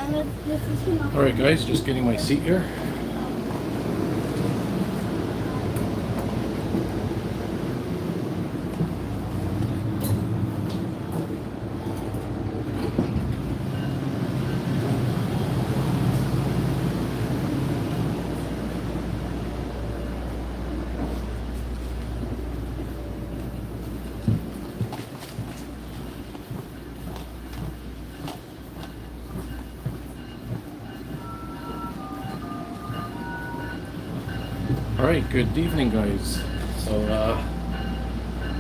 Alright guys, just getting my seat here. Alright, good evening guys. So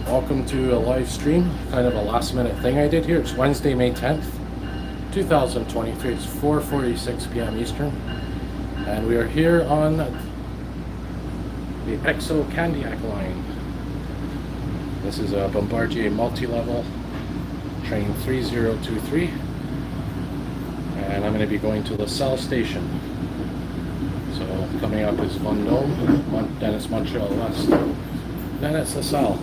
welcome to a live stream, kind of a last minute thing I did here. It's Wednesday, May 10th, 2023. It's 4:46 p.m. Eastern. And we are here on the Candiac Line. This is a Bombardier multi-level, train 3023. And I'm going to be going to LaSalle station. So coming up is Vendôme, then it's Montreal West, then it's LaSalle.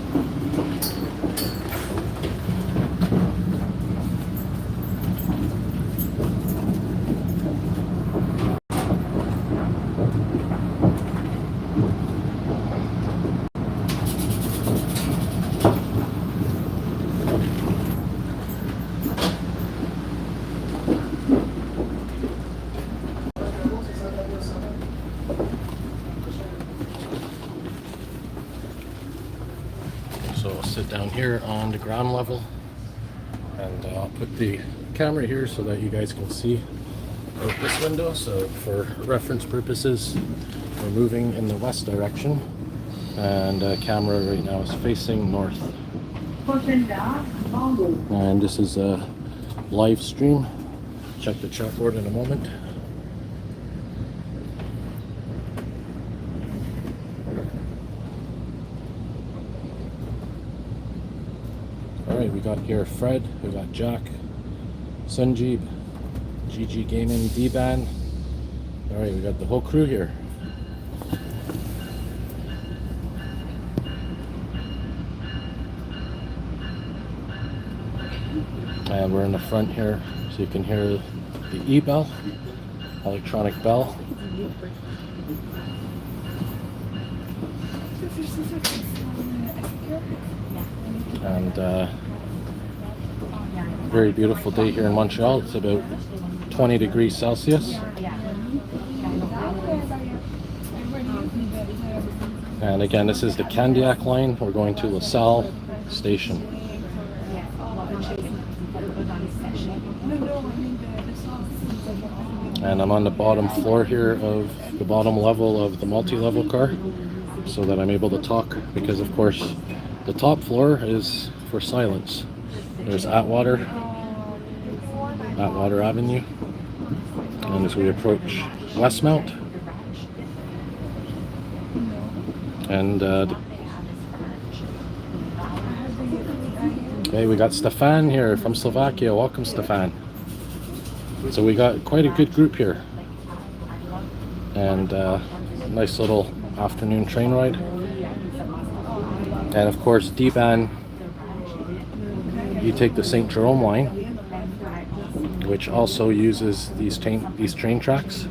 So I'll sit down here on the ground level, and I'll put the camera here so that you guys can see out this window. So for reference purposes, we're moving in the west direction, and the camera right now is facing north. And this is a live stream. Check the chat board in a moment. Alright, we got here Fred, we got Jack, Sunjeeb, GG Gaming, D-Ban. Alright, we got the whole crew here. And we're in the front here, so you can hear the E-bell, electronic bell. And very beautiful day here in Montreal. It's about 20 degrees Celsius. And again, this is the Candiac Line. We're going to LaSalle station. And I'm on the bottom floor here of the bottom level of the multi-level car, so that I'm able to talk, because of course the top floor is for silence. There's Atwater Avenue, and as we approach Westmount, and hey, we got Stefan here from Slovakia. Welcome, Stefan. So we got quite a good group here, and nice little afternoon train ride. And of course, D-Ban, you take the St. Jerome line, which also uses these train tracks,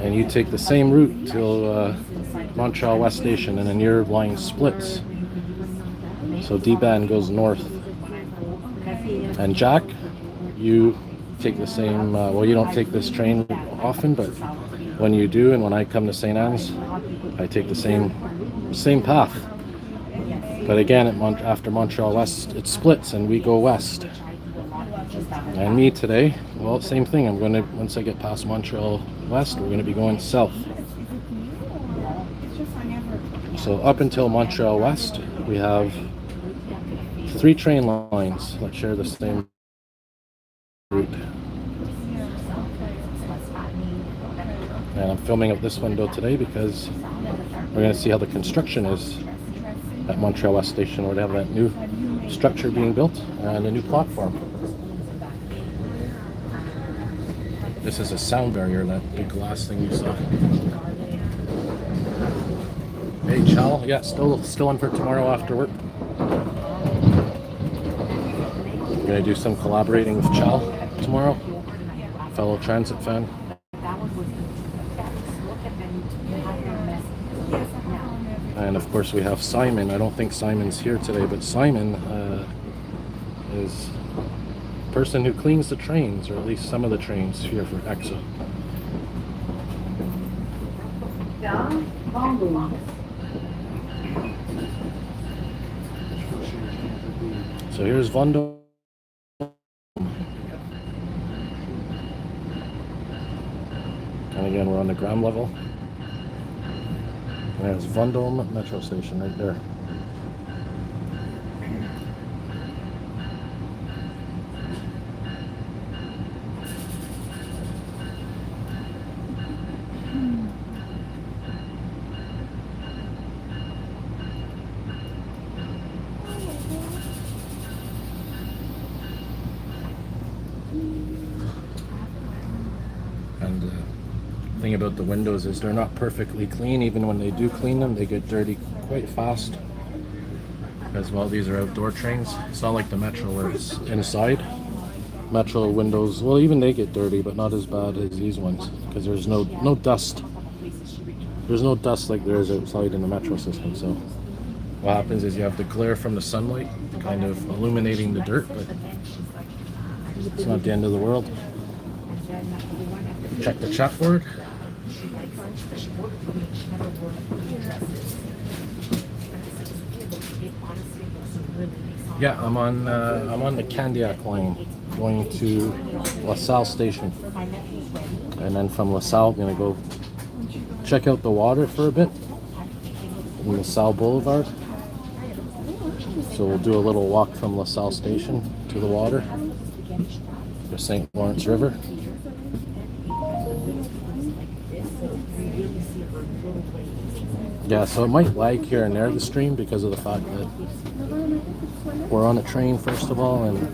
and you take the same route till Montreal West Station, and then your line splits. So D-Ban goes north. And Jack, you take the same, well, you don't take this train often, but when you do, and when I come to St. Anne's, I take the same path. But again, after Montreal West, it splits and we go west. And me today, well, same thing. I'm going to, once I get past Montreal West, we're going to be going south. So up until Montreal West, we have 3 train lines that share the same route. And I'm filming up this window today because we're going to see how the construction is at Montreal West Station, where they have that new structure being built and a new platform. This is a sound barrier, that big glass thing you saw. Hey, Chal, yeah, still in for tomorrow after work. I'm gonna do some collaborating with Chal tomorrow. fellow transit fan. And of course we have Simon. I don't think Simon's here today, but Simon is the person who cleans the trains, or at least some of the trains here for EXA. So here's Vendôme. And again, we're on the ground level. And there's Vendôme metro station right there. And the thing about the windows is they're not perfectly clean. Even when they do clean them, they get dirty quite fast. As well, these are outdoor trains. It's not like the metro where it's inside. Metro windows, well, even they get dirty, but not as bad as these ones because there's no dust. There's no dust like there is outside in the metro system. So what happens is you have the glare from the sunlight kind of illuminating the dirt, but it's not the end of the world. Check the chat board. Yeah, I'm on the Candiac Line going to LaSalle station, and then from LaSalle I'm gonna go check out the water for a bit in LaSalle Boulevard. So we'll do a little walk from LaSalle station to the water, the St. Lawrence River. Yeah, so it might lag here and there, the stream, because of the fact that we're on a train, first of all, and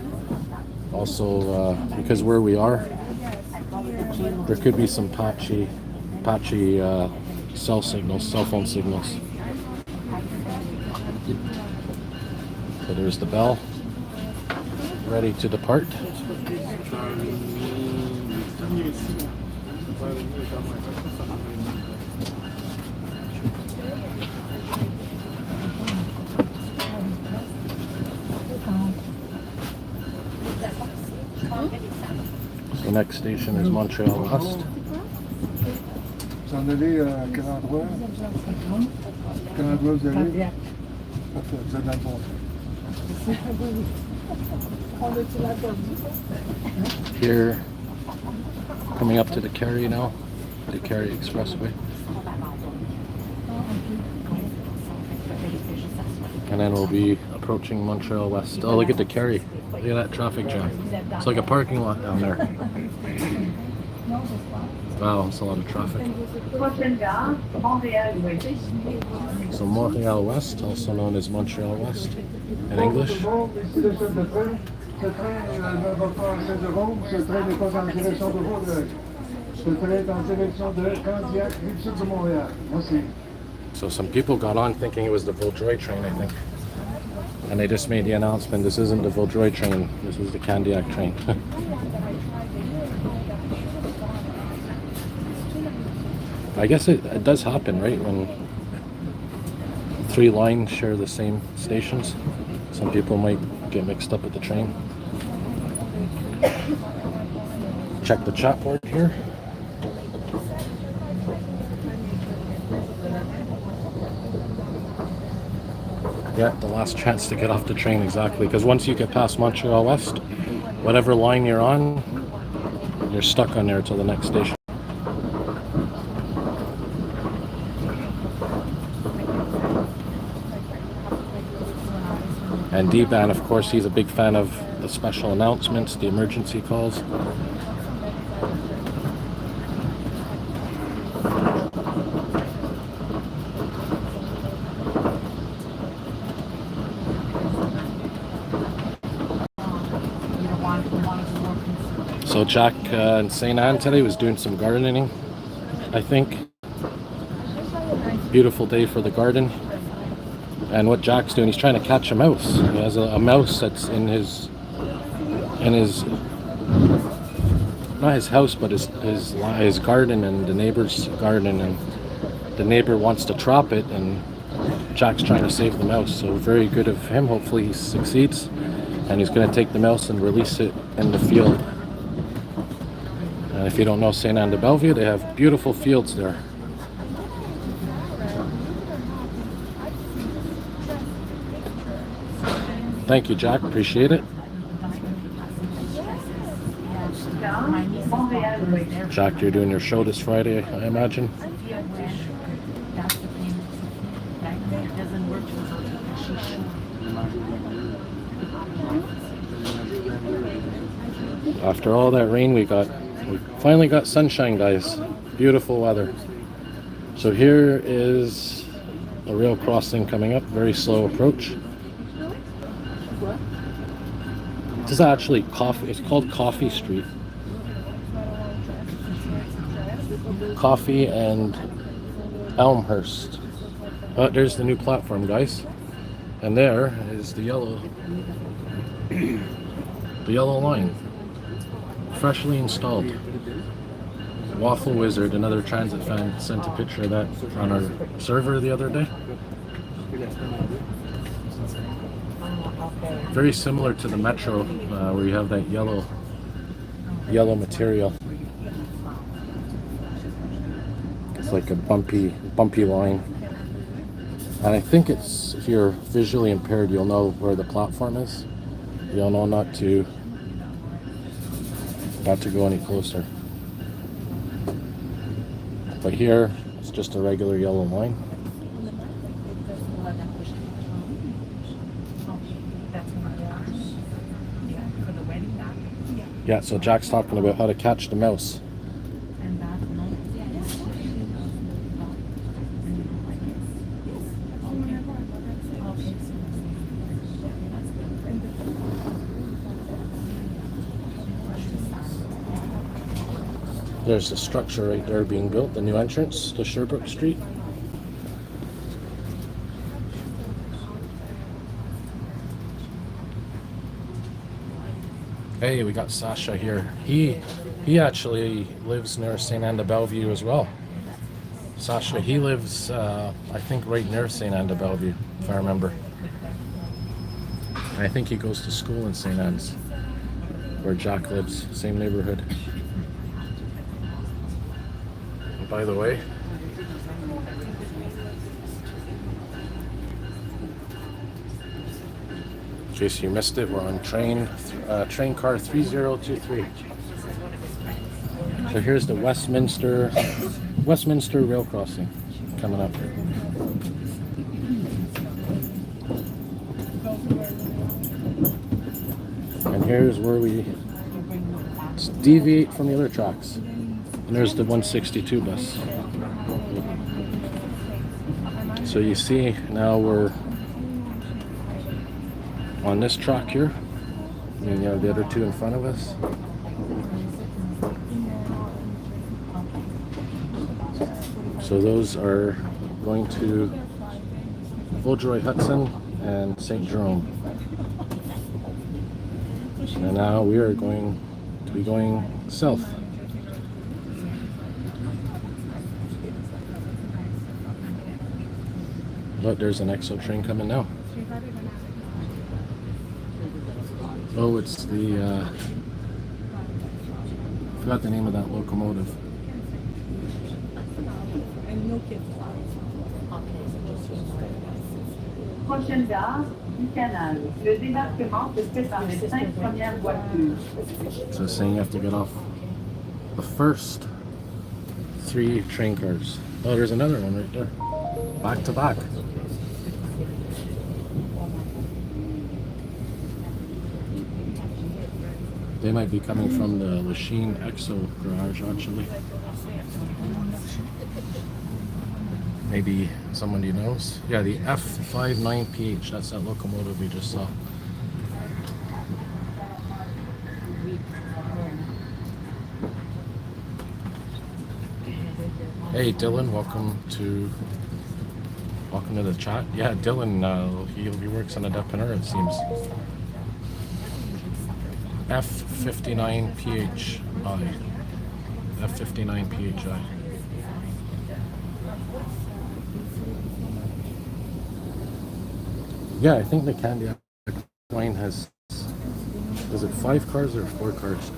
also because where we are, there could be some patchy cell phone signals. So there's the bell, ready to depart. The next station is Montreal West. Vous en allez à quel endroit? Quel endroit vous allez? Parfait, vous êtes dans le bon train. Here, coming up to the Carry now, the Carry Expressway. And then we'll be approaching Montreal West. Oh, look at the Carry. Look at that traffic jam. It's like a parking lot down there. Wow, it's a lot of traffic. So Montreal West, also known as Montreal West in English. Ce train ne va pas en Saint-Jérôme, ce train n'est pas en direction de Vaudreuil. Ce train est en direction de Candiac, Rive-Sud de Montréal. Merci. So some people got on thinking it was the Vaudreuil train, I think. And they just made the announcement, this isn't the Vaudreuil train, this is the Candiac train. I guess it does happen, right? When three lines share the same stations, some people might get mixed up with the train. Check the chat board here. Yeah, the last chance to get off the train, exactly. Because once you get past Montreal West, whatever line you're on, you're stuck on there till the next station. And D-Ban, of course, he's a big fan of the special announcements, the emergency calls. So Jack in St. Anne today was doing some gardening, I think. Beautiful day for the garden. And what Jack's doing, he's trying to catch a mouse. He has a mouse that's in his not his house, but his garden and the neighbor's garden, and the neighbor wants to trap it, and Jack's trying to save the mouse. So very good of him. Hopefully he succeeds, and he's going to take the mouse and release it in the field. And if you don't know St. Anne de Bellevue, they have beautiful fields there. Thank you, Jack. Appreciate it. Jack, you're doing your show this Friday, I imagine. After all that rain we finally got sunshine, guys. Beautiful weather. So here is a rail crossing coming up, very slow approach. This is actually it's called Coffee Street. Coffee and Elmhurst. Oh, there's the new platform, guys. And there is the yellow line. Freshly installed. Waffle Wizard, another transit fan, sent a picture of that on our server the other day. Very similar to the metro, where you have that yellow material. It's like a bumpy line. And I think it's, if you're visually impaired, you'll know where the platform is. You'll know not to go any closer. But here, it's just a regular yellow line. Yeah, so Jack's talking about how to catch the mouse. There's the structure right there being built, the new entrance to Sherbrooke Street. Hey, we got Sasha here. He actually lives near St. Anne de Bellevue as well. Sasha, he lives, I think, right near St. Anne de Bellevue, if I remember. I think he goes to school in St. Anne's, where Jack lives, same neighborhood. And by the way, in case you missed it, we're on train car 3023. So here's the Westminster rail crossing coming up. And here's where we deviate from the other tracks. And there's the 162 bus. So you see now we're on this track here. And you have the other two in front of us. So those are going to Vaudreuil Hudson and St. Jerome. And now we are going to be going south. But there's an EXO train coming now. Oh, it's the, I forgot the name of that locomotive. Prochaine gare du canal. Le débarquement se fait par les 5 premières voitures. So it's saying you have to get off the first 3 train cars. Oh, there's another one right there. Back to back. They might be coming from the Lachine EXO garage, actually. Maybe somebody knows. Yeah, the F59PH, that's that locomotive we just saw. Hey Dylan, welcome to the chat. Yeah, Dylan, he works on a depanneur, it seems. F59PHI. F59 PHI. Yeah, I think the Candiac Line has, is it 5 cars or 4 cars?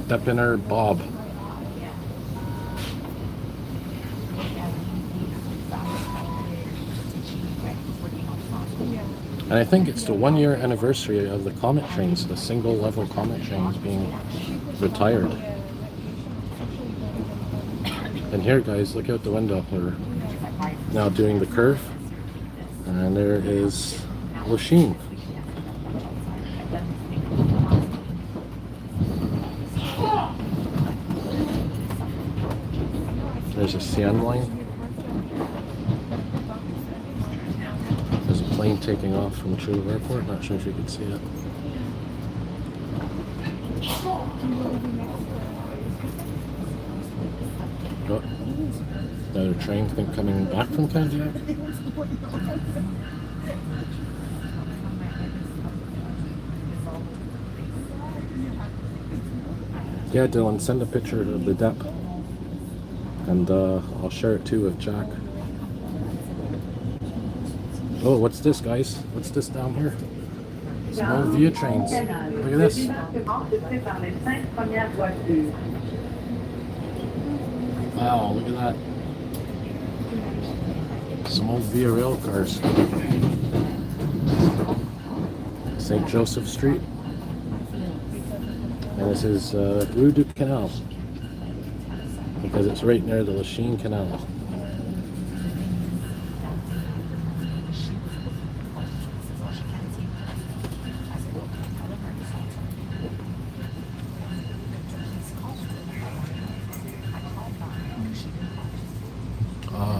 Depiner Bob. And I think it's the 1-year anniversary of the Comet trains, the single level Comet trains being retired. And here guys, look out the window, we're now doing the curve. And there is Lucien. There's a CN line. There's a plane taking off from True Airport. Not sure if you can see it. Oh, another train coming back from Candiac. Yeah, Dylan, send a picture of the dep. And I'll share it too with Jack. Oh, what's this, guys? What's this down here? Small via trains. Look at this. Wow, look at that. Small via rail cars. St. Joseph Street. And this is Rue du Canal, because it's right near the Lucien Canal.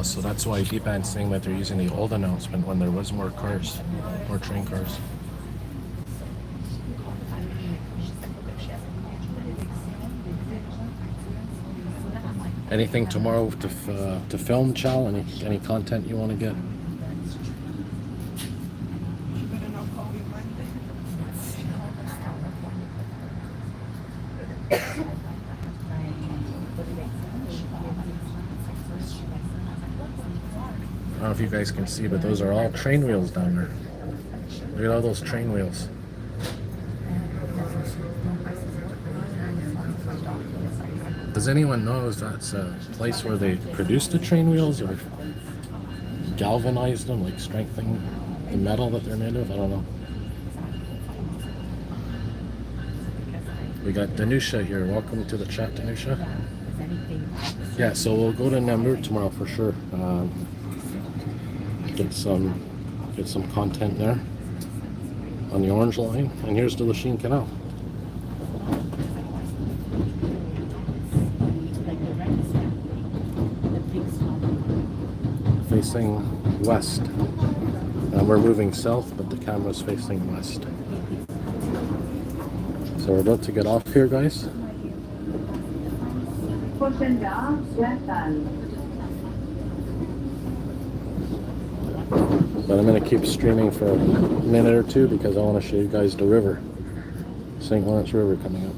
So that's why D-Band's saying that they're using the old announcement when there was more cars, more train cars. Anything tomorrow to film, Chal? Any content you want to get? I don't know if you guys can see, but those are all train wheels down there. Look at all those train wheels. Does anyone know if that's a place where they produce the train wheels or galvanize them, like strengthening the metal that they're made of? I don't know. We got Danusha here. Welcome to the chat, Danusha. Yeah, so we'll go to Namur tomorrow for sure. Get some content there on the Orange Line. And here's the Lucien Canal. Facing west. And we're moving south, but the camera's facing west. So we're about to get off here, guys. Prochaine gare, LaSalle. But I'm going to keep streaming for a minute or two because I want to show you guys the river. St. Lawrence River coming up.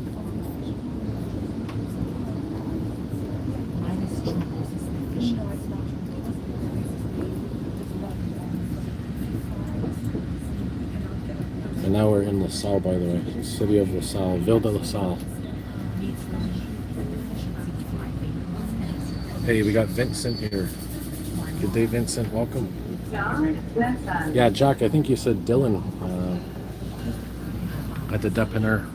And now we're in LaSalle, by the way. City of LaSalle, Ville de LaSalle. Hey, we got Vincent here. Good day, Vincent. Welcome. Yeah, Jack, I think you said Dylan at the Depiner,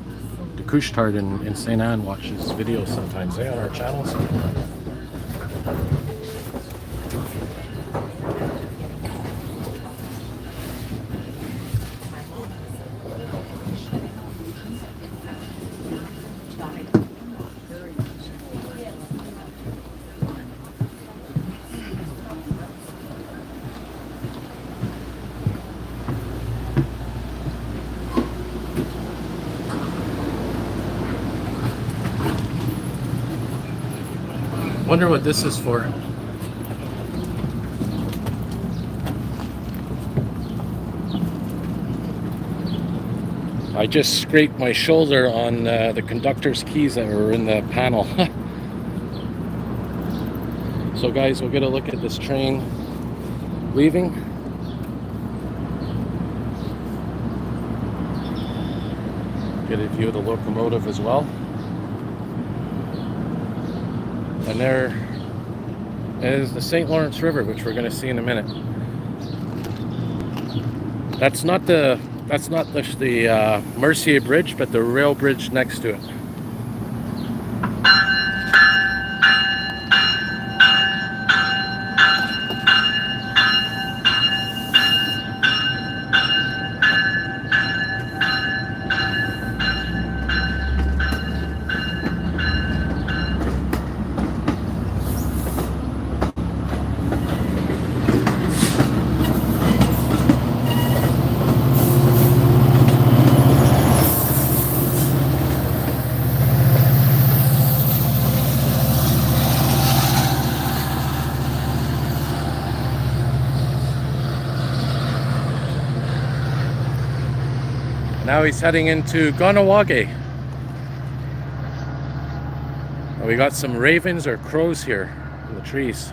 the Couche-Tard in St. Anne watches videos sometimes, on our channels. Wonder what this is for. I just scraped my shoulder on the conductor's keys that were in the panel. So guys, we'll get a look at this train leaving. Get a view of the locomotive as well. And there is the St. Lawrence River, which we're going to see in a minute. That's not the Mercier Bridge, but the rail bridge next to it. Now he's heading into Ganawage. Oh, we got some ravens or crows here in the trees.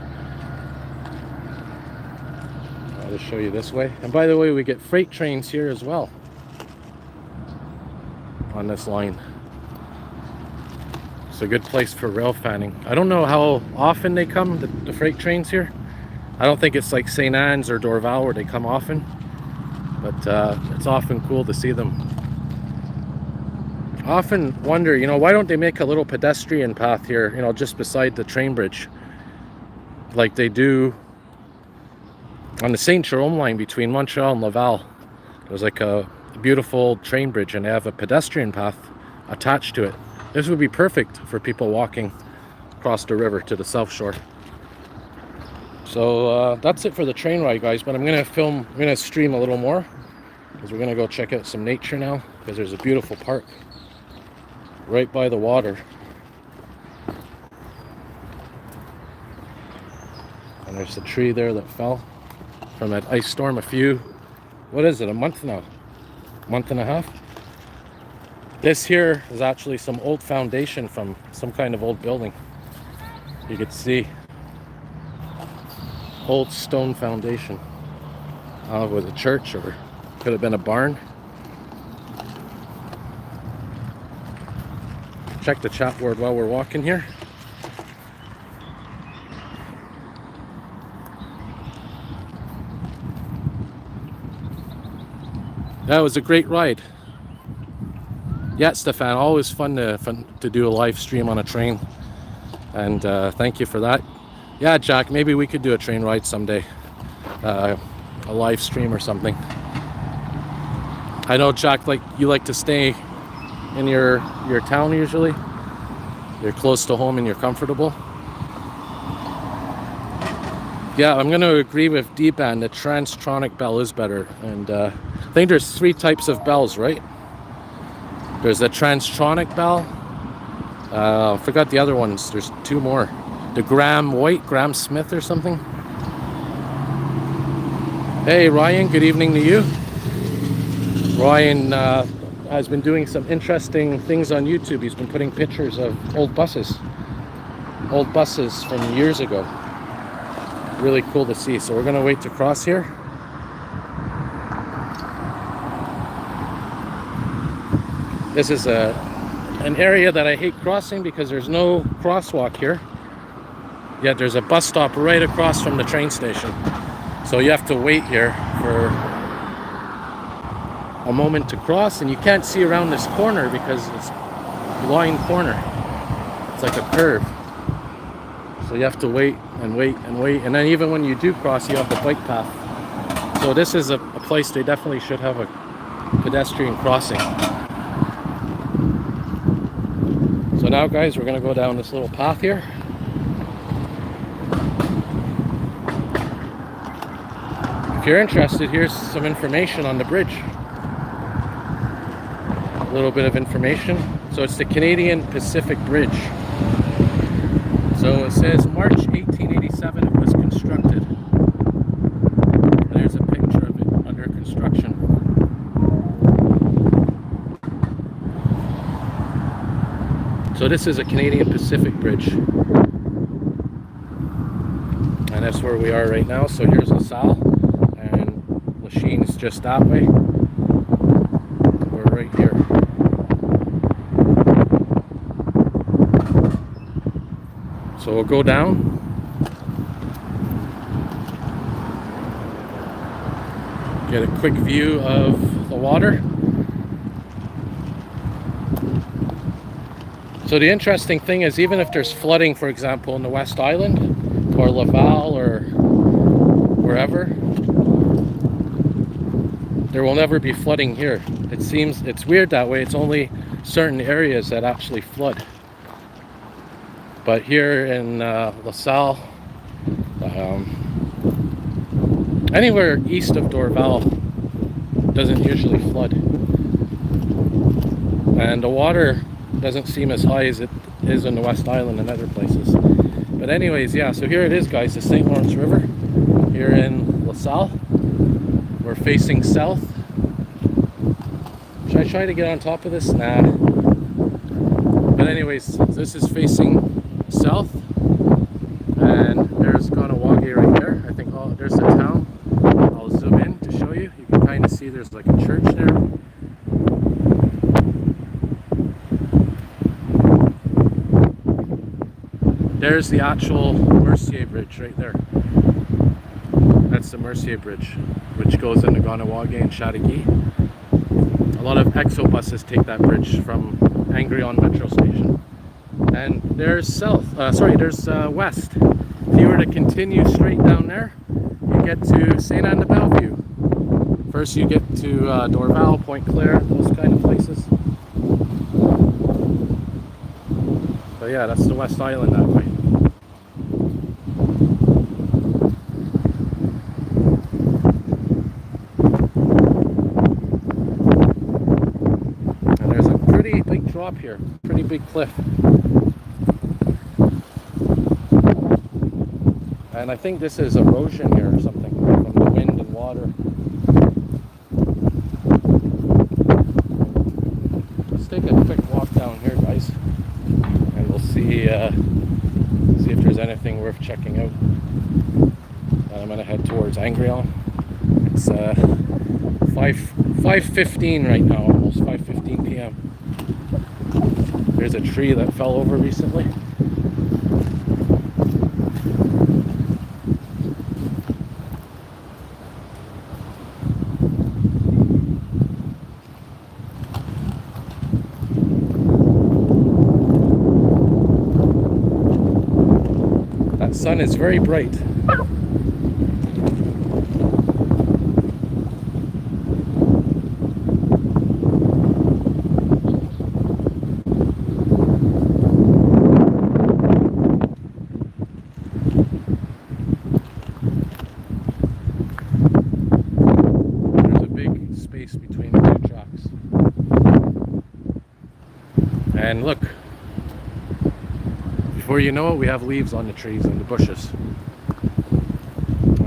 I'll just show you this way. And by the way, we get freight trains here as well on this line. It's a good place for rail fanning. I don't know how often they come, the freight trains here. I don't think it's like St. Anne's or Dorval where they come often. But it's often cool to see them. I often wonder, you know, why don't they make a little pedestrian path here, you know, just beside the train bridge, like they do on the Saint Jerome line between Montreal and Laval. There's like a beautiful train bridge, and they have a pedestrian path attached to it. This would be perfect for people walking across the river to the South Shore. So that's it for the train ride, guys, but I'm gonna stream a little more because we're gonna go check out some nature now, because there's a beautiful park right by the water. And there's the tree there that fell from that ice storm a month now? Month and a half? This here is actually some old foundation from some kind of old building. You could see old stone foundation. I don't know if it was a church or could have been a barn. Check the chat board while we're walking here. That was a great ride. Yeah, Stefan, always fun to do a live stream on a train. And thank you for that. Yeah, Jack, maybe we could do a train ride someday. A live stream or something. I know, Jack, you like to stay in your town usually. You're close to home and you're comfortable. Yeah, I'm going to agree with D-Band. The Transtronic bell is better. And I think there's 3 types of bells, right? There's the Transtronic bell. I forgot the other ones. There's 2 more. The Graham Smith or something. Hey Ryan, good evening to you. Ryan has been doing some interesting things on YouTube. He's been putting pictures of old buses from years ago. Really cool to see. So we're gonna wait to cross here. This is an area that I hate crossing because there's no crosswalk here. Yet there's a bus stop right across from the train station. So you have to wait here for a moment to cross, and you can't see around this corner because it's a blind corner. It's like a curve. So you have to wait and wait and wait. And then even when you do cross, you have the bike path. So this is a place they definitely should have a pedestrian crossing. So now, guys, we're going to go down this little path here. If you're interested, here's some information on the bridge. A little bit of information. So it's the Canadian Pacific Bridge. So it says March 1887 it was constructed. There's a picture of it under construction. So this is a Canadian Pacific bridge. And that's where we are right now. So here's LaSalle, and Lachine's just that way. We're right here. So we'll go down. Get a quick view of the water. So the interesting thing is, even if there's flooding, for example, in the West Island or Laval or wherever, there will never be flooding here. It seems, it's weird that way. It's only certain areas that actually flood. But here in LaSalle, anywhere east of Dorval doesn't usually flood. And the water doesn't seem as high as it is in the West Island and other places. But anyways, yeah, so here it is, guys, the St. Lawrence River here in LaSalle. We're facing south. Should I try to get on top of this? Nah. But anyways, this is facing south, and there's Ganawagi right there. I think there's the town. I'll zoom in to show you. You can kind of see there's like a church there. There's the actual Mercier Bridge right there. That's the Mercier Bridge, which goes into Ganawagi and Chateauguay. A lot of EXO buses take that bridge from Angrion Metro Station. And there's there's west. If you were to continue straight down there, you get to St. Anne de Bellevue. First you get to Dorval, Point Claire, those kind of places. So yeah, that's the West Island that way. And there's a pretty big drop here, pretty big cliff. And I think this is erosion here or something from the wind and water. Let's take a quick walk down here, guys, and we'll see if there's anything worth checking out. I'm gonna head towards Angrion. It's 5:15 right now, almost 5:15 p.m. There's a tree that fell over recently. That sun is very bright. Between the two tracks. And look, before you know it, we have leaves on the trees and the bushes.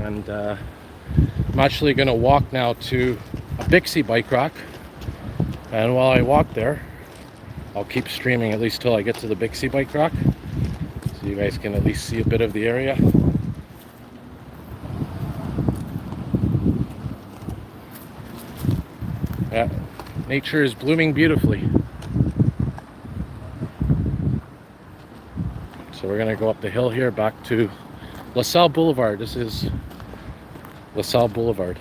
And I'm actually going to walk now to a Bixie bike rack, and while I walk there, I'll keep streaming at least till I get to the Bixie bike rack, so you guys can at least see a bit of the area. Yeah, nature is blooming beautifully. So we're gonna go up the hill here back to LaSalle Boulevard. This is LaSalle Boulevard.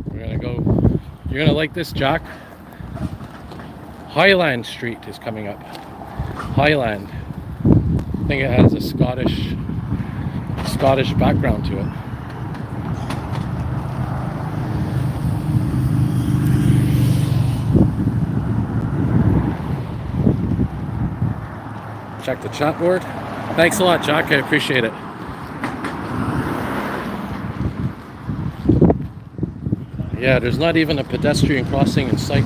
We're gonna go, you're gonna like this, Jack. Highland Street is coming up. Highland. I think it has a Scottish background to it. Check the chat board. Thanks a lot, Jack. I appreciate it. Yeah, there's not even a pedestrian crossing in sight.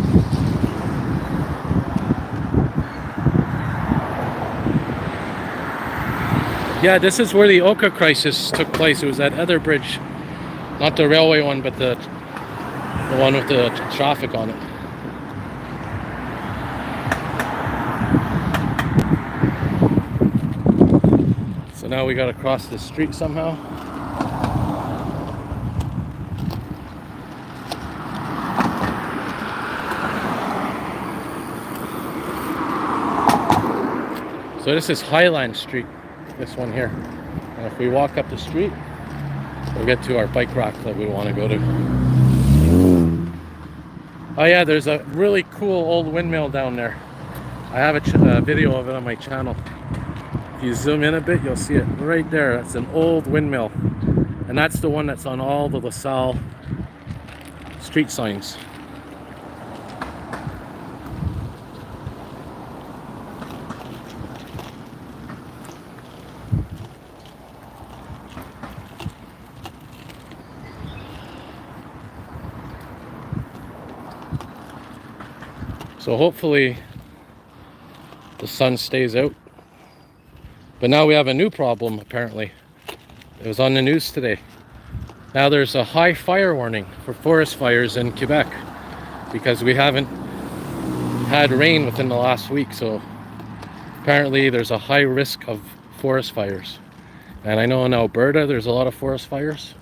Yeah, this is where the Oka crisis took place. It was that other bridge, not the railway one, but the The one with the traffic on it. So now we gotta cross the street somehow. So this is Highland Street, this one here. And if we walk up the street, we'll get to our bike rack that we want to go to. Oh yeah, there's a really cool old windmill down there. I have a video of it on my channel. If you zoom in a bit, you'll see it right there. It's an old windmill. And that's the one that's on all the LaSalle street signs. So hopefully the sun stays out. But now we have a new problem, apparently. It was on the news today. Now there's a high fire warning for forest fires in Quebec because we haven't had rain within the last week. So apparently there's a high risk of forest fires. And I know in Alberta there's a lot of forest fires.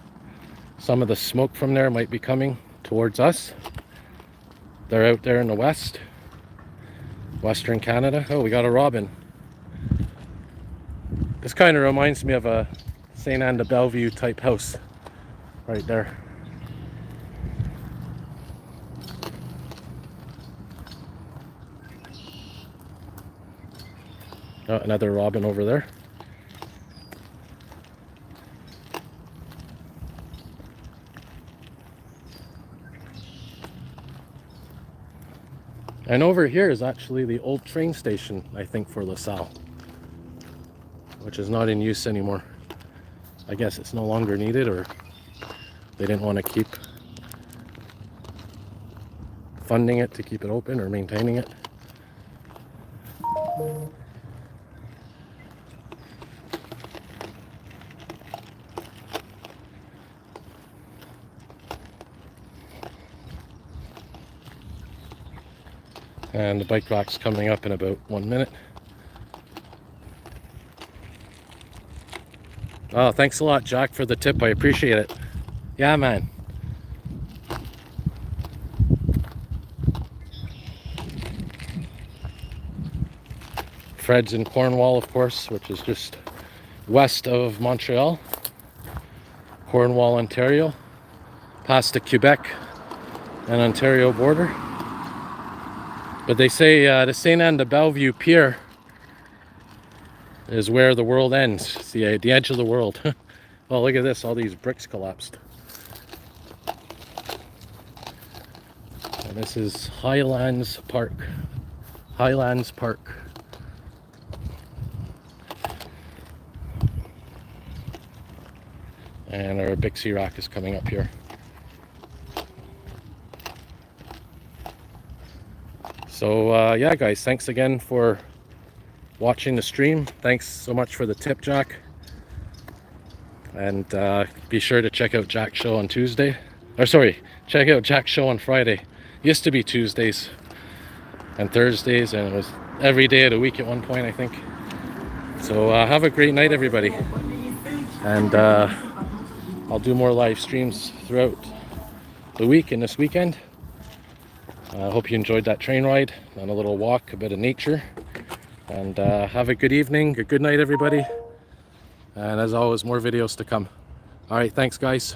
Some of the smoke from there might be coming towards us. They're out there in the west. Western Canada. Oh, we got a robin. This kind of reminds me of a St. Anne de Bellevue type house right there. Oh, another robin over there. And over here is actually the old train station, I think, for LaSalle, which is not in use anymore. I guess it's no longer needed, or they didn't want to keep funding it to keep it open or maintaining it. And the bike rack's coming up in about 1 minute. Oh, thanks a lot, Jack, for the tip. I appreciate it. Yeah, man. Fred's in Cornwall, of course, which is just west of Montreal. Cornwall, Ontario, past the Quebec and Ontario border. But they say the St. Anne de Bellevue Pier is where the world ends. It's the edge of the world. Well, look at this. All these bricks collapsed. And this is Highlands Park. Highlands Park. And our Bixie rack is coming up here. So yeah, guys, thanks again for watching the stream. Thanks so much for the tip, Jack. And be sure to check out Jack's show on Tuesday. Or sorry, check out Jack's show on Friday. Used to be Tuesdays and Thursdays, and it was every day of the week at one point, I think. So have a great night, everybody. And I'll do more live streams throughout the week and this weekend. I hope you enjoyed that train ride and a little walk, a bit of nature. And have a good evening, a good night, everybody. And as always, more videos to come. All right, thanks, guys.